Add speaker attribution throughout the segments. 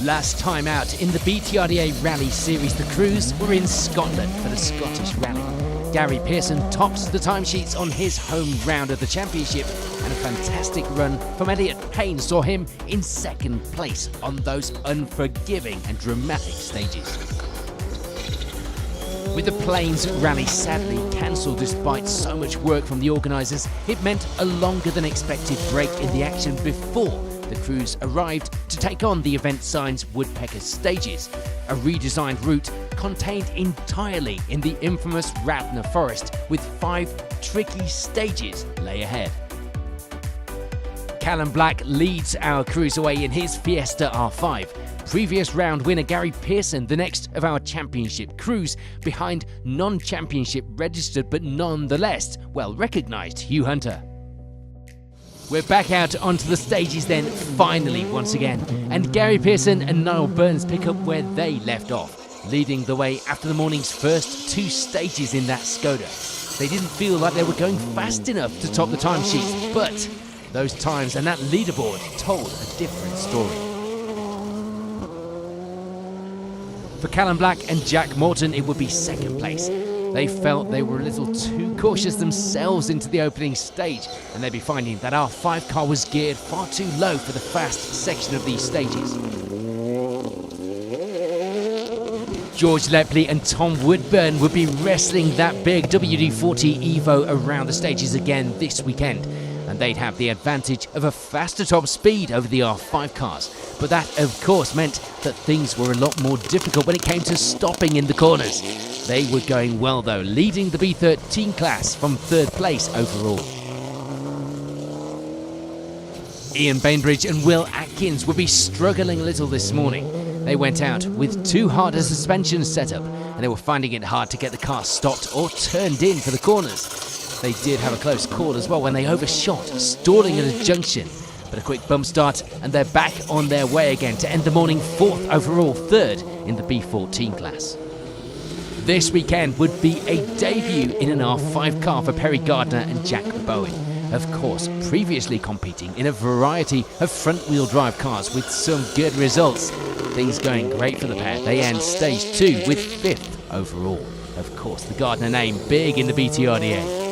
Speaker 1: Last time out in the BTRDA Rally Series, the crews were in Scotland for the Scottish Rally. Gary Pearson topped the timesheets on his home round of the championship, and a fantastic run from Elliot Payne saw him in second place on those unforgiving and dramatic stages. With the Plains Rally sadly cancelled despite so much work from the organisers, it meant a longer than expected break in the action before the crews arrived to take on the event sign's Woodpecker stages, a redesigned route contained entirely in the infamous Radnor Forest, with 5 tricky stages lay ahead. Callum Black leads our crews away in his Fiesta R5. Previous round winner Gary Pearson, the next of our championship crews, behind non-championship registered but nonetheless well recognised Hugh Hunter. We're back out onto the stages then, finally once again, and Gary Pearson and Niall Burns pick up where they left off, leading the way after the morning's first 2 stages in that Skoda. They didn't feel like they were going fast enough to top the timesheets, but those times and that leaderboard told a different story. For Callum Black and Jack Morton, it would be second place. They felt they were a little too cautious themselves into the opening stage, and they'd be finding that our 5 car was geared far too low for the fast section of these stages. George Lepley and Tom Woodburn would be wrestling that big WD-40 Evo around the stages again this weekend, and they'd have the advantage of a faster top speed over the R5 cars. But that, of course, meant that things were a lot more difficult when it came to stopping in the corners. They were going well though, leading the B13 class from 3rd place overall. Ian Bainbridge and Will Atkins would be struggling a little this morning. They went out with too hard a suspension setup, and they were finding it hard to get the car stopped or turned in for the corners. They did have a close call as well when they overshot, stalling at a junction. But a quick bump start and they're back on their way again to end the morning 4th overall, 3rd in the B14 class. This weekend would be a debut in an R5 car for Perry Gardner and Jack Bowen. Of course, previously competing in a variety of front-wheel drive cars with some good results. Things going great for the pair. They end stage 2 with 5th overall. Of course, the Gardner name big in the BTRDA.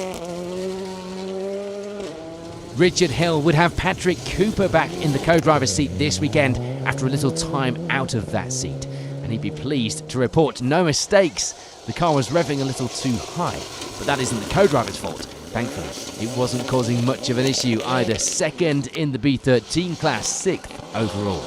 Speaker 1: Richard Hill would have Patrick Cooper back in the co-driver's seat this weekend after a little time out of that seat. And he'd be pleased to report no mistakes. The car was revving a little too high, but that isn't the co-driver's fault. Thankfully, it wasn't causing much of an issue either. 2nd in the B13 class, 6th overall.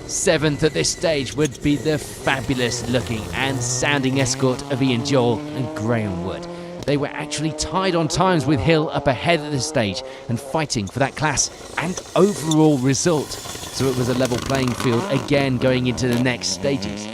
Speaker 1: 7th at this stage would be the fabulous looking and sounding escort of Ian Joel and Graham Wood. They were actually tied on times with Hill up ahead of the stage and fighting for that class and overall result. So it was a level playing field again going into the next stages.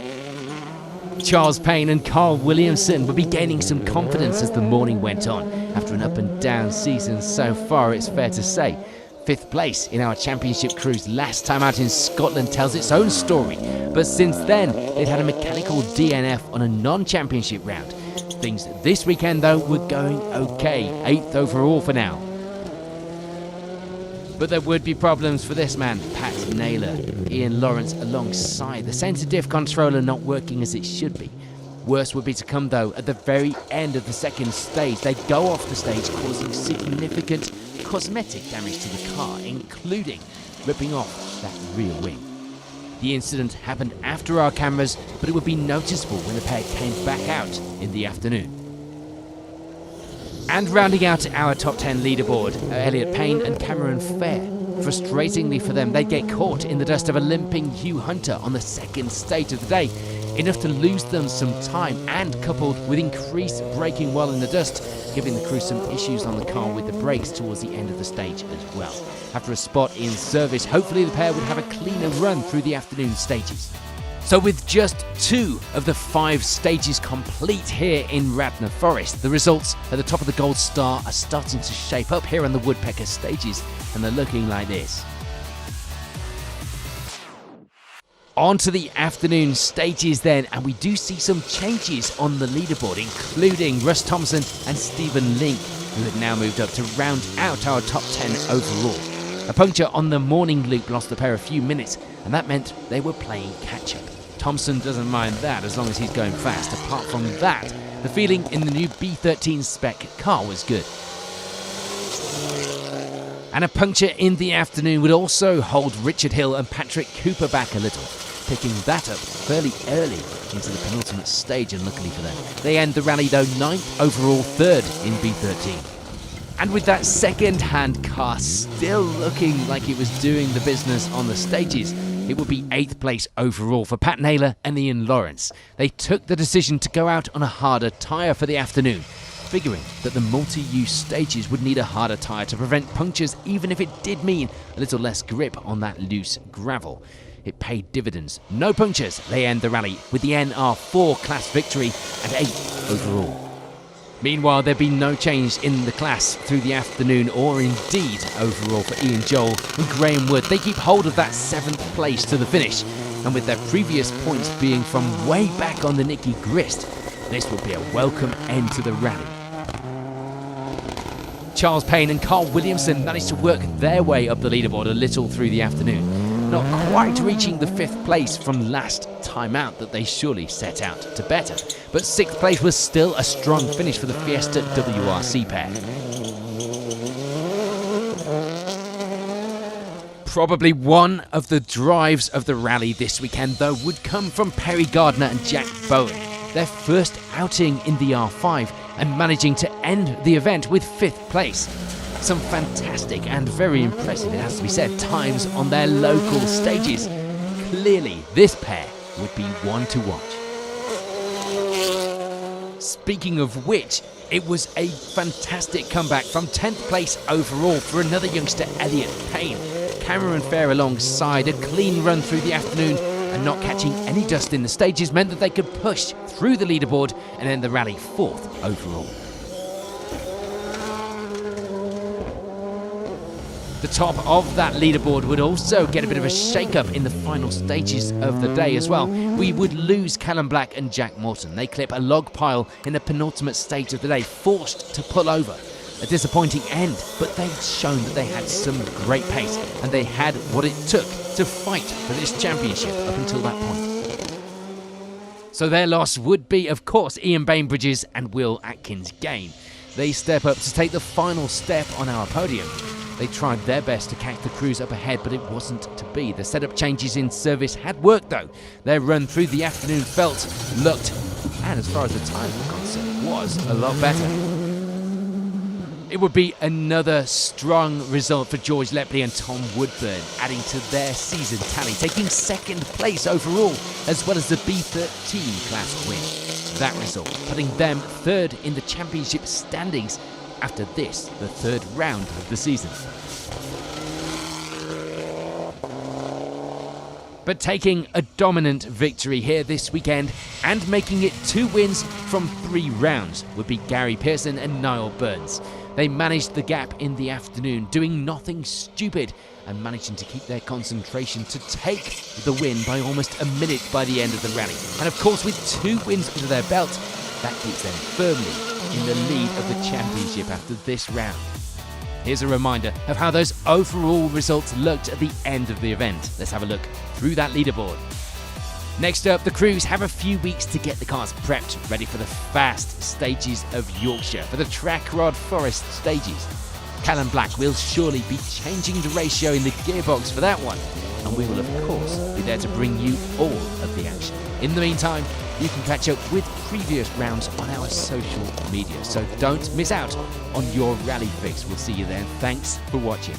Speaker 1: Charles Payne and Carl Williamson would be gaining some confidence as the morning went on. After an up and down season so far, it's fair to say. 5th place in our championship cruise last time out in Scotland tells its own story. But since then, they'd had a mechanical DNF on a non-championship round. Things this weekend though were going okay, 8th overall for now. But there would be problems for this man, Pat Naylor. Ian Lawrence alongside, the centre diff controller not working as it should be. Worse would be to come though at the very end of the 2nd stage. They go off the stage causing significant cosmetic damage to the car, including ripping off that rear wing. The incident happened after our cameras, but it would be noticeable when the pair came back out in the afternoon. And rounding out our top 10 leaderboard are Elliot Payne and Cameron Fair. Frustratingly for them, they get caught in the dust of a limping Hugh Hunter on the 2nd stage of the day, enough to lose them some time, and coupled with increased braking while in the dust, giving the crew some issues on the car with the brakes towards the end of the stage as well. After a spot in service, hopefully the pair would have a cleaner run through the afternoon stages. So with just 2 of the 5 stages complete here in Radnor Forest, the results at the top of the Gold Star are starting to shape up here on the Woodpecker stages, and they're looking like this. On to the afternoon stages then, and we do see some changes on the leaderboard, including Russ Thompson and Stephen Link, who have now moved up to round out our top 10 overall. A puncture on the morning loop lost the pair a few minutes, and that meant they were playing catch-up. Thompson doesn't mind that as long as he's going fast. Apart from that, the feeling in the new B13 spec car was good. And a puncture in the afternoon would also hold Richard Hill and Patrick Cooper back a little, picking that up fairly early into the penultimate stage, and luckily for them, they end the rally though 9th overall, 3rd in B13. And with that second-hand car still looking like it was doing the business on the stages, it would be 8th place overall for Pat Naylor and Ian Lawrence. They took the decision to go out on a harder tyre for the afternoon, figuring that the multi-use stages would need a harder tyre to prevent punctures, even if it did mean a little less grip on that loose gravel. It paid dividends. No punctures. They end the rally with the NR4 class victory and 8th overall. Meanwhile, there'd been no change in the class through the afternoon, or indeed overall for Ian Joel and Graham Wood. They keep hold of that 7th place to the finish, and with their previous points being from way back on the Nicky Grist, this would be a welcome end to the rally. Charles Payne and Carl Williamson managed to work their way up the leaderboard a little through the afternoon, not quite reaching the 5th place from last time out that they surely set out to better, but 6th place was still a strong finish for the Fiesta WRC pair. Probably one of the drives of the rally this weekend though would come from Perry Gardner and Jack Bowen, their first outing in the R5 and managing to end the event with 5th place. Some fantastic and very impressive, it has to be said, times on their local stages. Clearly, this pair would be one to watch. Speaking of which, it was a fantastic comeback from 10th place overall for another youngster, Elliot Payne. Cameron Fair alongside, a clean run through the afternoon, and not catching any dust in the stages meant that they could push through the leaderboard and end the rally 4th overall. The top of that leaderboard would also get a bit of a shake-up in the final stages of the day as well. We would lose Callum Black and Jack Morton. They clip a log pile in the penultimate stage of the day, forced to pull over. A disappointing end, but they'd shown that they had some great pace and they had what it took to fight for this championship up until that point. So their loss would be, of course, Ian Bainbridge's and Will Atkins' gain. They step up to take the final step on our podium. They tried their best to catch the crews up ahead, but it wasn't to be. The setup changes in service had worked though. Their run through the afternoon felt, looked, and as far as the time was concerned, was a lot better. It would be another strong result for George Lepley and Tom Woodburn, adding to their season tally, taking 2nd place overall, as well as the B13 class win. That result putting them 3rd in the championship standings after this, the 3rd round of the season. But taking a dominant victory here this weekend and making it 2 wins from 3 rounds would be Gary Pearson and Niall Burns. They managed the gap in the afternoon, doing nothing stupid and managing to keep their concentration to take the win by almost a minute by the end of the rally. And of course, with 2 wins under their belt, that keeps them firmly in the lead of the championship after this round. Here's a reminder of how those overall results looked at the end of the event. Let's have a look through that leaderboard. Next up, the crews have a few weeks to get the cars prepped, ready for the fast stages of Yorkshire, for the Track Rod Forest stages. Callum Black will surely be changing the ratio in the gearbox for that one, and we will of course be there to bring you all of the action. In the meantime, you can catch up with previous rounds on our social media, so don't miss out on your rally fix. We'll see you there. Thanks for watching.